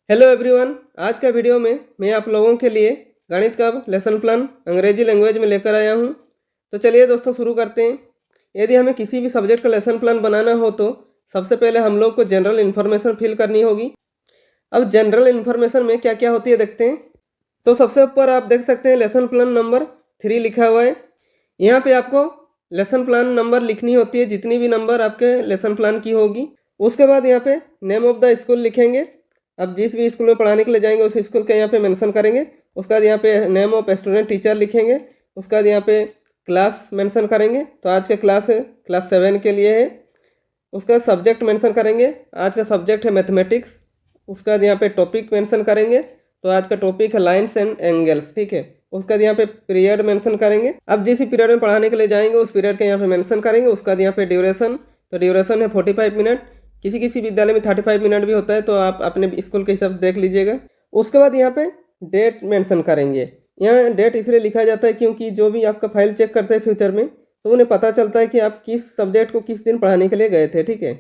Hello everyone. आज का video में मैं आप लोगों के लिए गणित का लेसन प्लान अंग्रेजी लैंग्वेज में लेकर आया हूं। तो चलिए दोस्तों शुरू करते हैं। यदि हमें किसी भी सब्जेक्ट का लेसन प्लान बनाना हो तो सबसे पहले हम लोग को जनरल इन्फॉर्मेशन फिल करनी होगी। अब जनरल इन्फॉर्मेशन में क्या क्या होती है देखते हैं। तो सबसे ऊपर आप देख सकते हैं लेसन प्लान नंबर 3 लिखा हुआ है। यहाँ पे आपको लेसन प्लान नंबर लिखनी होती है, जितनी भी नंबर आपके लेसन प्लान की होगी। उसके बाद यहाँ पे नेम ऑफ द स्कूल लिखेंगे। अब जिस भी स्कूल में पढ़ाने के लिए जाएंगे उस स्कूल का यहाँ पे मेंशन करेंगे। उसके बाद यहाँ पे नेम ऑफ स्टूडेंट टीचर लिखेंगे। उसके बाद यहाँ पे क्लास मेंशन करेंगे, तो आज का क्लास है क्लास 7 के लिए है। उसका सब्जेक्ट मेंशन करेंगे, आज का सब्जेक्ट है मैथमेटिक्स। उसके बाद यहाँ पे टॉपिक मेंशन करेंगे, तो आज का टॉपिक है लाइन्स एंड एंगल्स, ठीक है। उसके बाद यहाँ पे पीरियड मेंशन करेंगे, अब जिस पीरियड में पढ़ाने के लिए जाएंगे उस पीरियड के यहाँ पे मेंशन करेंगे। उसके बाद यहाँ पे ड्यूरेशन, तो ड्यूरेशन है 45 मिनट। किसी किसी विद्यालय में 35 मिनट भी होता है, तो आप अपने स्कूल के हिसाब से देख लीजिएगा। उसके बाद यहाँ पे डेट मेंशन करेंगे। यहाँ डेट इसलिए लिखा जाता है क्योंकि जो भी आपका फाइल चेक करते हैं फ्यूचर में, तो उन्हें पता चलता है कि आप किस सब्जेक्ट को किस दिन पढ़ाने के लिए गए थे, ठीक है।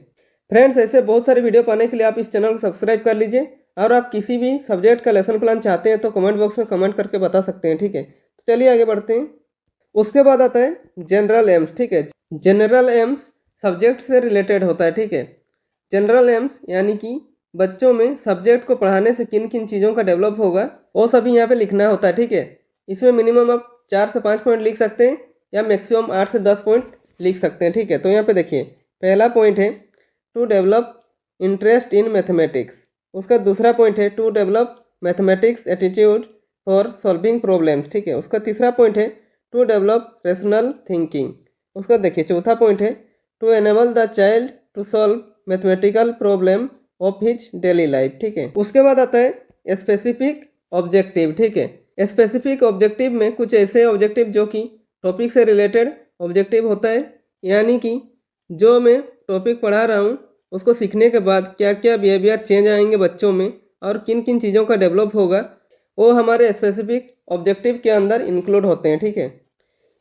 फ्रेंड्स, ऐसे बहुत सारे वीडियो पाने के लिए आप इस चैनल को सब्सक्राइब कर लीजिए। और आप किसी भी सब्जेक्ट का लेसन प्लान चाहते हैं तो कमेंट बॉक्स में कमेंट करके बता सकते हैं, ठीक है। तो चलिए आगे बढ़ते हैं। उसके बाद आता है जनरल एम्स, ठीक है। जनरल एम्स सब्जेक्ट से रिलेटेड होता है, ठीक है। जनरल एम्स यानी कि बच्चों में सब्जेक्ट को पढ़ाने से किन किन चीज़ों का डेवलप होगा वो सभी यहाँ पे लिखना होता है, ठीक है। इसमें मिनिमम आप 4 से 5 पॉइंट लिख सकते हैं या मैक्सिमम 8 से 10 पॉइंट लिख सकते हैं, ठीक है। तो यहाँ पे देखिए, पहला पॉइंट है to develop interest in mathematics. उसका दूसरा पॉइंट है to develop mathematics attitude for solving problems, ठीक है। उसका तीसरा पॉइंट है टू डेवलप रेशनल थिंकिंग। उसका देखिए चौथा पॉइंट है to enable the child to solve mathematical problem of his daily life, ठीक है। उसके बाद आता है स्पेसिफिक ऑब्जेक्टिव, ठीक है। स्पेसिफिक ऑब्जेक्टिव में कुछ ऐसे ऑब्जेक्टिव जो कि टॉपिक से रिलेटेड ऑब्जेक्टिव होता है, यानी कि जो मैं टॉपिक पढ़ा रहा हूँ उसको सीखने के बाद क्या क्या बिहेवियर चेंज आएंगे बच्चों में और किन किन चीज़ों का डेवलप होगा, वो हमारे स्पेसिफिक ऑब्जेक्टिव के अंदर इंक्लूड होते हैं, ठीक है।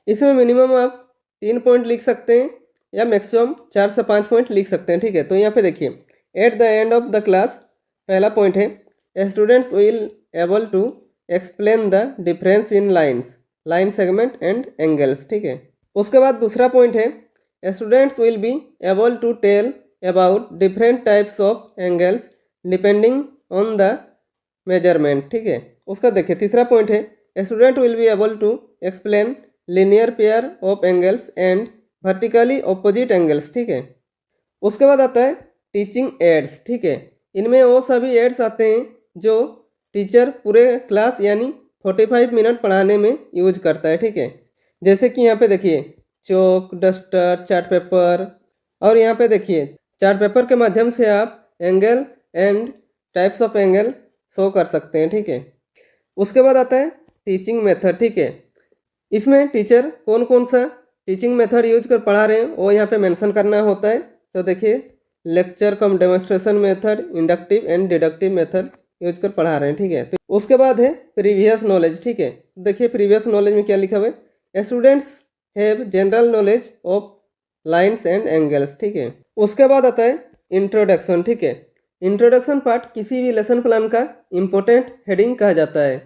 इसमें मिनिमम आप 3 पॉइंट लिख सकते हैं या मैक्सिमम 4 से 5 पॉइंट लिख सकते हैं, ठीक है। तो यहाँ पे देखिए, at the end of the class पहला पॉइंट है students will able to explain the difference in line segment and angles, ठीक है। उसके बाद दूसरा पॉइंट है students will be able to tell about different types of angles depending on the measurement, ठीक है। उसका देखिए तीसरा पॉइंट है student will be able to explain linear pair of angles and vertically opposite angles, ठीक है। उसके बाद आता है टीचिंग एड्स, ठीक है। इनमें वो सभी एड्स आते हैं जो टीचर पूरे क्लास यानी 45 मिनट पढ़ाने में यूज करता है, ठीक है। जैसे कि यहाँ पे देखिए चौक, डस्टर, चार्ट पेपर, और यहाँ पे देखिए चार्ट पेपर के माध्यम से आप angle and types of angle show कर सकते हैं, ठीक है। उसके बाद आता है टीचिंग मेथड, ठीक है। इसमें टीचर कौन कौन सा टीचिंग मेथड यूज कर पढ़ा रहे हैं वो यहाँ पे मेंशन करना होता है। तो देखिए lecture come demonstration method, inductive and deductive method use कर पढ़ा रहे हैं, ठीक है। तो उसके बाद है प्रीवियस नॉलेज, ठीक है। देखिए प्रीवियस नॉलेज में क्या लिखा हुआ है, students have general knowledge of lines and angles, ठीक है। उसके बाद आता है इंट्रोडक्शन, ठीक है। इंट्रोडक्शन पार्ट किसी भी लेसन प्लान का इम्पोर्टेंट हेडिंग कहा जाता है,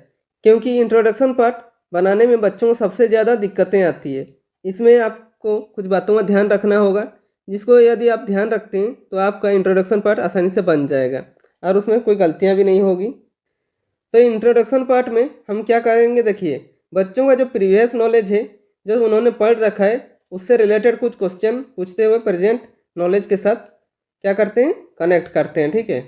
क्योंकि इंट्रोडक्शन पार्ट बनाने में बच्चों को सबसे ज़्यादा दिक्कतें आती है। इसमें आपको कुछ बातों का ध्यान रखना होगा, जिसको यदि आप ध्यान रखते हैं तो आपका इंट्रोडक्शन पार्ट आसानी से बन जाएगा और उसमें कोई गलतियाँ भी नहीं होगी। तो इंट्रोडक्शन पार्ट में हम क्या करेंगे, देखिए बच्चों का जो प्रीवियस नॉलेज है, जो उन्होंने पढ़ रखा है, उससे रिलेटेड कुछ क्वेश्चन पूछते हुए प्रेजेंट नॉलेज के साथ क्या करते हैं, कनेक्ट करते हैं, ठीक है।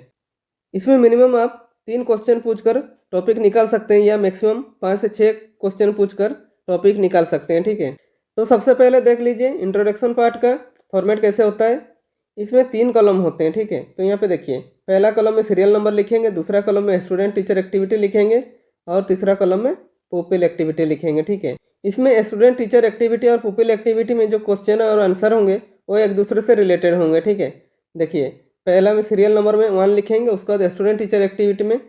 इसमें मिनिमम आप 3 क्वेश्चन पूछकर टॉपिक निकाल सकते हैं या मैक्सिमम 5 से 6 क्वेश्चन पूछकर टॉपिक निकाल सकते हैं, ठीक है। तो सबसे पहले देख लीजिए इंट्रोडक्शन पार्ट का फॉर्मेट कैसे होता है। इसमें 3 कॉलम होते हैं, ठीक है। तो यहाँ पे देखिए पहला कॉलम में सीरियल नंबर लिखेंगे, दूसरा कॉलम में स्टूडेंट टीचर एक्टिविटी लिखेंगे और तीसरा कॉलम में पुपिल एक्टिविटी लिखेंगे, ठीक है। इसमें स्टूडेंट टीचर एक्टिविटी और पुपिल एक्टिविटी में जो क्वेश्चन और आंसर होंगे वो एक दूसरे से रिलेटेड होंगे, ठीक है। देखिए पहला में सीरियल नंबर में 1 लिखेंगे, उसके बाद स्टूडेंट टीचर एक्टिविटी में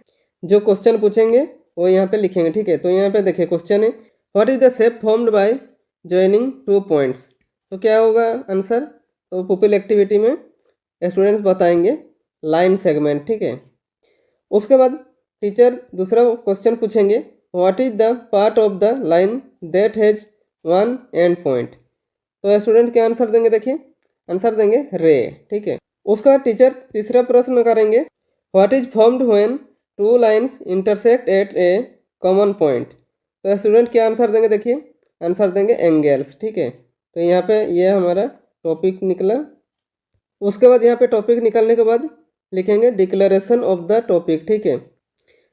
जो क्वेश्चन पूछेंगे वो यहाँ पे लिखेंगे, ठीक है। तो यहाँ पे देखिए क्वेश्चन है what is the shape formed by joining 2 points. तो क्या होगा आंसर, तो पुपिल एक्टिविटी में स्टूडेंट्स बताएंगे लाइन सेगमेंट, ठीक है। उसके बाद टीचर दूसरा क्वेश्चन पूछेंगे, what is the part of the line that has one end point. तो स्टूडेंट क्या आंसर देंगे, देखिए आंसर देंगे रे, ठीक है। उसका बाद टीचर तीसरा प्रश्न करेंगे, what is formed when two lines intersect at A common point. तो स्टूडेंट क्या आंसर देंगे, देखिए आंसर देंगे एंगल्स, ठीक है। तो यहाँ पे ये हमारा टॉपिक निकला। उसके बाद यहाँ पे टॉपिक निकलने के बाद लिखेंगे डिक्लेरेशन ऑफ द टॉपिक, ठीक है।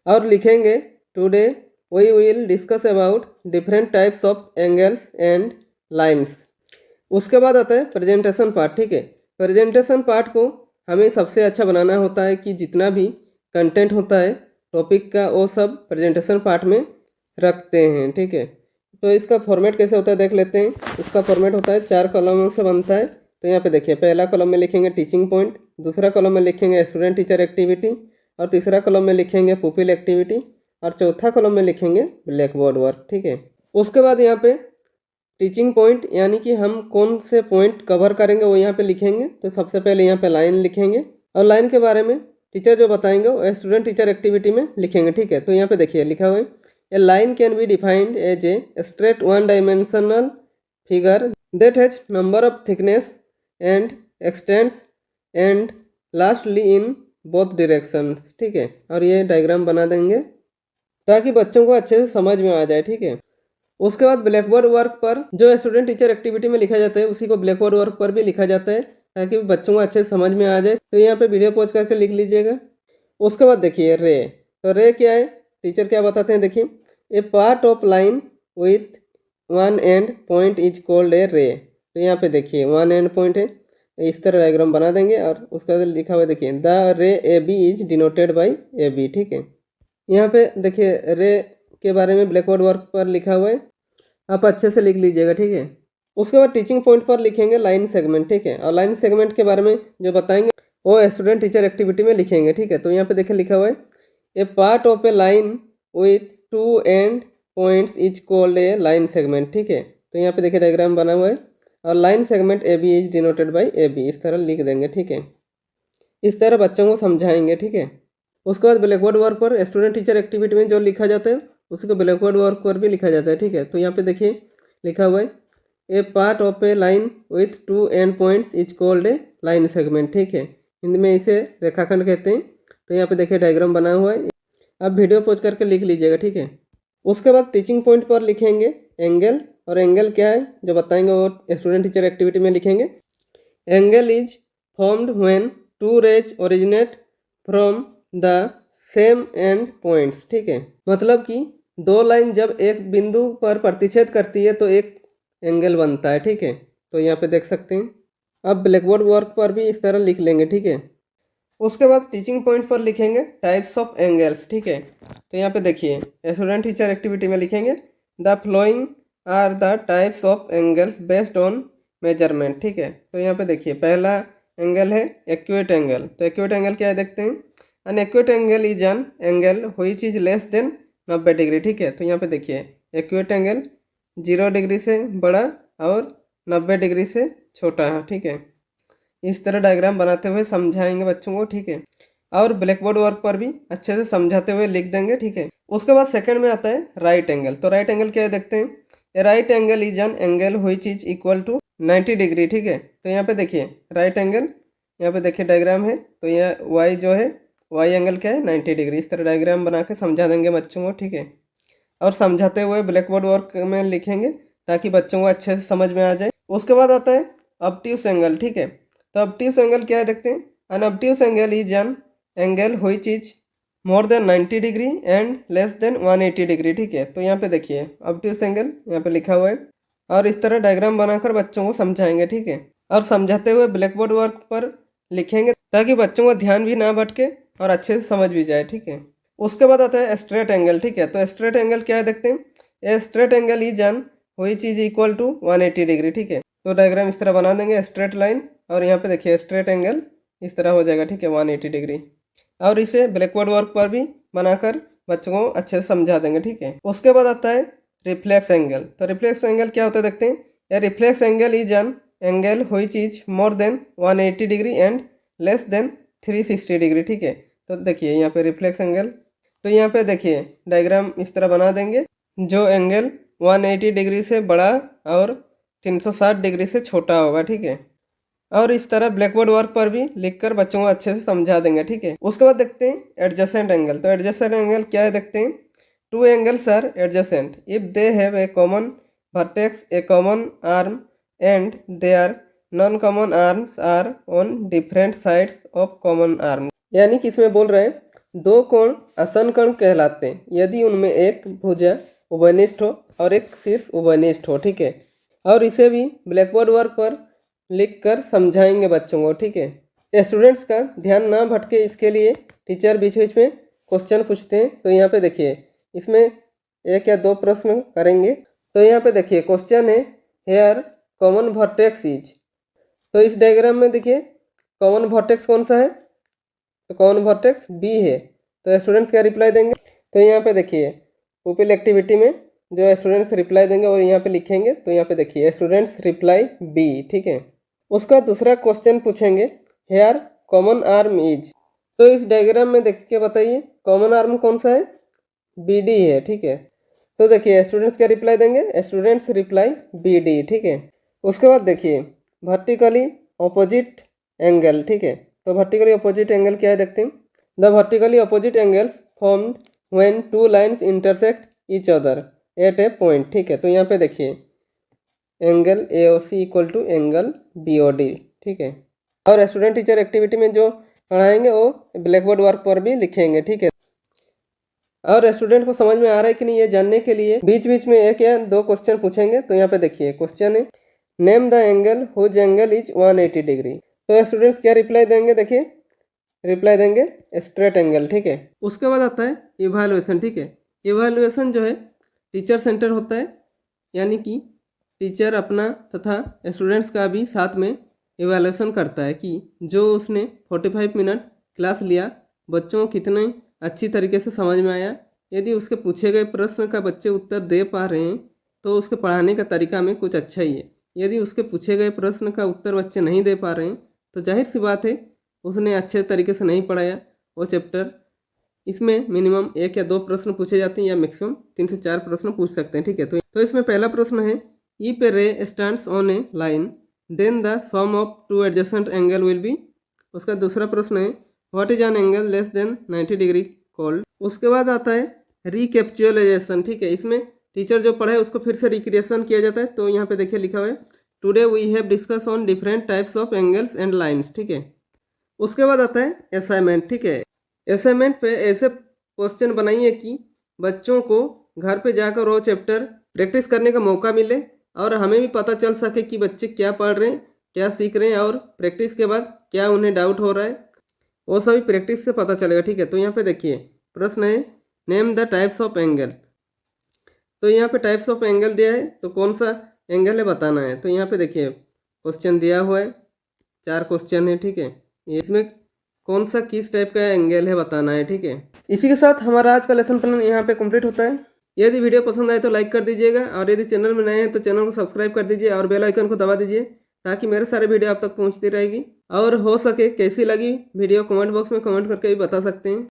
और लिखेंगे today we will discuss about different types of angles and lines. उसके बाद आता है प्रेजेंटेशन पार्ट, ठीक है। प्रेजेंटेशन पार्ट को हमें सबसे अच्छा बनाना होता है कि जितना भी कंटेंट होता है टॉपिक का वो सब प्रेजेंटेशन पार्ट में रखते हैं, ठीक है। तो इसका फॉर्मेट कैसे होता है देख लेते हैं। इसका फॉर्मेट होता है 4 कॉलमों से बनता है। तो यहाँ पे देखिए पहला कॉलम में लिखेंगे टीचिंग पॉइंट, दूसरा कॉलम में लिखेंगे स्टूडेंट टीचर एक्टिविटी, और तीसरा कॉलम में लिखेंगे पुपिल एक्टिविटी, और चौथा कॉलम में लिखेंगे ब्लैक बोर्ड वर्क, ठीक है। उसके बाद यहाँ पे टीचिंग पॉइंट यानी कि हम कौन से पॉइंट कवर करेंगे वो यहाँ पे लिखेंगे। तो सबसे पहले यहाँ पे लाइन लिखेंगे, और लाइन के बारे में टीचर जो बताएंगे वो स्टूडेंट टीचर एक्टिविटी में लिखेंगे, ठीक है। तो यहाँ पे देखिए लिखा हुआ है, a line can be defined as a straight one dimensional figure that has number of thickness and extends and lastly in both directions, ठीक है। और ये डायग्राम बना देंगे ताकि बच्चों को अच्छे से समझ में आ जाए, ठीक है। उसके बाद ब्लैक बोर्ड वर्क पर जो स्टूडेंट टीचर एक्टिविटी में लिखा जाता है उसी को ब्लैक बोर्ड वर्क पर भी लिखा जाता है ताकि बच्चों को अच्छे से समझ में आ जाए। तो यहाँ पे वीडियो पॉज करके लिख लीजिएगा। उसके बाद देखिए रे, तो रे क्या है, टीचर क्या बताते हैं, देखिए a part of line with one end point is called a ray. तो यहाँ पे देखिए वन एंड पॉइंट है, इस तरह डायग्राम बना देंगे। और उसके बाद लिखा हुआ है देखिए the ray A B is denoted by A B, ठीक है। यहाँ पे देखिए रे के बारे में ब्लैक बोर्ड वर्क पर लिखा हुआ है, आप अच्छे से लिख लीजिएगा, ठीक है। उसके बाद टीचिंग पॉइंट पर लिखेंगे लाइन सेगमेंट, ठीक है। और लाइन सेगमेंट के बारे में जो बताएंगे वो स्टूडेंट टीचर एक्टिविटी में लिखेंगे, ठीक है। तो यहाँ पे देखिए लिखा हुआ है a part of a line with two end points is called a line segment, ठीक है। तो यहाँ पे देखिए डायग्राम बना हुआ है, और line segment A B is denoted by A B, इस तरह लिख देंगे, ठीक है। इस तरह बच्चों को समझाएंगे, ठीक है। उसके बाद ब्लैक बोर्ड वर्क पर स्टूडेंट टीचर एक्टिविटी में जो लिखा जाता है उसको ब्लैक बोर्ड वर्क पर भी लिखा जाता है, ठीक है। तो यहाँ पे देखिए लिखा हुआ है a part of a line with two end points is called a line segment, ठीक है। हिंदी में इसे रेखाखंड कहते हैं। तो यहाँ पे देखिए डायग्राम बना हुआ है, आप वीडियो पॉज करके लिख लीजिएगा, ठीक है। उसके बाद टीचिंग पॉइंट पर लिखेंगे एंगल, और एंगल क्या है जो बताएंगे वो स्टूडेंट टीचर एक्टिविटी में लिखेंगे। Angle is formed when two rays originate from the same end points, ठीक है। मतलब कि दो लाइन जब एक बिंदु पर प्रतिच्छेद करती है तो एक एंगल बनता है, ठीक है। तो यहाँ पे देख सकते हैं। अब ब्लैक बोर्ड वर्क पर भी इस तरह लिख लेंगे, ठीक है। उसके बाद टीचिंग पॉइंट पर लिखेंगे टाइप्स ऑफ एंगल्स, ठीक है। तो यहाँ पे देखिए स्टूडेंट टीचर एक्टिविटी में लिखेंगे the following are the types of angles based on measurement, ठीक है। तो यहाँ पे देखिए पहला एंगल है एक्यूरेट एंगल। तो एक्यूरेट एंगल क्या है देखते हैं। An accurate angle is an angle which is less than 90 degree, ठीक है। तो यहाँ पे देखिए एक्यूरेट एंगल 0 डिग्री से बड़ा और 90 डिग्री से छोटा है, ठीक है। इस तरह डायग्राम बनाते हुए समझाएंगे बच्चों को, ठीक है। और ब्लैक बोर्ड वर्क पर भी अच्छे से समझाते हुए लिख देंगे, ठीक है। उसके बाद सेकंड में आता है राइट एंगल। तो राइट एंगल क्या है देखते हैं। A right angle is an angle which is equal to 90 degree, ठीक है। तो यहाँ पे देखिए राइट एंगल, यहाँ पे देखिए डायग्राम है। तो यह वाई जो है वाई एंगल क्या है 90 डिग्री। इस तरह डायग्राम बना के समझा देंगे बच्चों को, ठीक है। और समझाते हुए ब्लैक बोर्ड वर्क में लिखेंगे ताकि बच्चों को अच्छे से समझ में आ जाए। उसके बाद आता है ऑब्ट्यूस एंगल, ठीक है। तो ऑब्ट्यूस एंगल क्या है देखते हैं। An obtuse angle is an angle which is more than 90 degree and less than 180 degree, ठीक है। तो यहाँ पे देखिए ऑब्ट्यूस एंगल यहाँ पे लिखा हुआ है, और इस तरह डायग्राम बनाकर बच्चों को समझाएंगे, ठीक है। और समझाते हुए ब्लैक बोर्ड वर्क पर लिखेंगे ताकि बच्चों का ध्यान भी ना भटके और अच्छे से समझ भी जाए, ठीक है। उसके बाद आता है स्ट्रेट एंगल, ठीक है। तो स्ट्रेट एंगल क्या है देखते हैं। A straight angle is an which is equal to 180 degree, ठीक है। तो डायग्राम इस तरह बना देंगे स्ट्रेट लाइन, और यहाँ पे देखिए स्ट्रेट एंगल इस तरह हो जाएगा, ठीक है 180 डिग्री। और इसे ब्लैक बोर्ड वर्क पर भी बनाकर बच्चों को अच्छे से समझा देंगे, ठीक है। उसके बाद आता है रिफ्लेक्स एंगल। तो रिफ्लेक्स एंगल क्या होता है देखते हैं। A reflex angle is an angle which is more than 180 degree and less than 360 degree, ठीक है। तो देखिए यहाँ पे रिफ्लेक्स एंगल, तो यहाँ पे देखिए डायग्राम इस तरह बना देंगे, जो एंगल 180 डिग्री से बड़ा और 360 डिग्री से छोटा होगा, ठीक है। और इस तरह ब्लैक बोर्ड वर्क पर भी लिखकर बच्चों को अच्छे से समझा देंगे, ठीक है। उसके बाद देखते हैं एडजेसेंट एंगल। तो एडजेसेंट एंगल क्या है देखते हैं। Two angles are adjacent if they have a common vertex, a common arm and they are non common arms are on different sides of common arm. यानी कि इसमें बोल रहे हैं दो कोण आसन कोण कहलाते हैं यदि उनमें एक भुजा उभयनिष्ठ हो और एक शीर्ष उभयनिष्ठ हो, ठीक है। और इसे भी ब्लैक बोर्ड वर्क पर लिख कर समझाएंगे बच्चों को, ठीक है। स्टूडेंट्स का ध्यान ना भटके इसके लिए टीचर बीच बीच में क्वेश्चन पूछते हैं। तो यहाँ पे देखिए इसमें एक या दो प्रश्न करेंगे। तो यहाँ पे देखिए क्वेश्चन है हेयर कॉमन वर्टेक्स इज। तो इस डायग्राम में देखिए कॉमन वर्टेक्स कौन सा है, तो कॉमन वर्टेक्स बी है। तो स्टूडेंट्स क्या रिप्लाई देंगे, तो यहाँ पे देखिए पुपिल एक्टिविटी में जो स्टूडेंट्स रिप्लाई देंगे और यहाँ पे लिखेंगे। तो यहाँ पे देखिए स्टूडेंट्स रिप्लाई बी, ठीक है। उसका दूसरा क्वेश्चन पूछेंगे हेयर कॉमन आर्म इज। तो इस डायग्राम में देख के बताइए कॉमन आर्म कौन सा है, बी डी है, ठीक है। तो देखिए स्टूडेंट्स क्या रिप्लाई देंगे, स्टूडेंट्स रिप्लाई बी डी, ठीक है। उसके बाद देखिए वर्टिकली ऑपोजिट एंगल, ठीक है। तो वर्टिकली ऑपोजिट एंगल क्या है देखते हैं। The vertically opposite angles formed when two lines intersect each other at a point, ठीक है। तो यहाँ पे देखिए angle A O C equal to angle B O D, ठीक है। और स्टूडेंट टीचर एक्टिविटी में जो पढ़ाएंगे वो ब्लैक बोर्ड वर्क पर भी लिखेंगे, ठीक है। और स्टूडेंट को समझ में आ रहा है कि नहीं ये जानने के लिए बीच बीच में एक या दो क्वेश्चन पूछेंगे। तो यहाँ पे देखिए क्वेश्चन है name the angle whose angle is 180 degree. तो स्टूडेंट्स क्या रिप्लाई देंगे, देखिए रिप्लाई देंगे स्ट्रेट एंगल, ठीक है। उसके बाद आता है इवैल्यूएशन, ठीक है। इवैल्यूएशन जो है टीचर सेंटर होता है, यानी कि टीचर अपना तथा स्टूडेंट्स का भी साथ में इवैल्यूएशन करता है कि जो उसने 45 मिनट क्लास लिया बच्चों को कितने अच्छी तरीके से समझ में आया। यदि उसके पूछे गए प्रश्न का बच्चे उत्तर दे पा रहे हैं तो उसके पढ़ाने का तरीका में कुछ अच्छा ही है। यदि उसके पूछे गए प्रश्न का उत्तर बच्चे नहीं दे पा रहे हैं तो जाहिर सी बात है उसने अच्छे तरीके से नहीं पढ़ाया वो चैप्टर। इसमें मिनिमम एक या दो प्रश्न पूछे जाते हैं या मैक्सिमम 3 से 4 प्रश्न पूछ सकते हैं, ठीक है। तो इसमें पहला प्रश्न है if a ray stands on a line then the sum of two adjacent angle will be. उसका दूसरा प्रश्न है what is an angle less than 90 degree called. उसके बाद आता है रिकैप्चुअलाइजेशन, ठीक है। इसमें टीचर जो पढ़े उसको फिर से रिक्रिएशन किया जाता है। तो यहाँ पे देखिए लिखा हुआ है today we have discuss on different types of angles and lines, ठीक है। उसके बाद आता है असाइनमेंट, ठीक है। असाइनमेंट पे ऐसे क्वेश्चन बनाइए कि बच्चों को घर पे जाकर वो चैप्टर प्रैक्टिस करने का मौका मिले और हमें भी पता चल सके कि बच्चे क्या पढ़ रहे हैं, क्या सीख रहे हैं और प्रैक्टिस के बाद क्या उन्हें डाउट हो रहा है, वो सभी प्रैक्टिस से पता चलेगा, ठीक है। तो यहाँ पे देखिए प्रश्न है name the types of angle. तो यहाँ पे टाइप्स ऑफ एंगल दिया है तो कौन सा एंगल है बताना है। तो यहाँ पे देखिए क्वेश्चन दिया हुआ है, 4 क्वेश्चन है, ठीक है। इसमें कौन सा किस टाइप का एंगल है बताना है, ठीक है। इसी के साथ हमारा आज का लेसन प्लान यहाँ पे कंप्लीट होता है। यदि वीडियो पसंद आए तो लाइक कर दीजिएगा और यदि चैनल में नए हैं तो चैनल को सब्सक्राइब कर दीजिए और बेल आइकन को दबा दीजिए ताकि मेरे सारे वीडियो आप तक पहुँचती रहेगी। और हो सके कैसी लगी वीडियो कमेंट बॉक्स में कमेंट करके भी बता सकते हैं।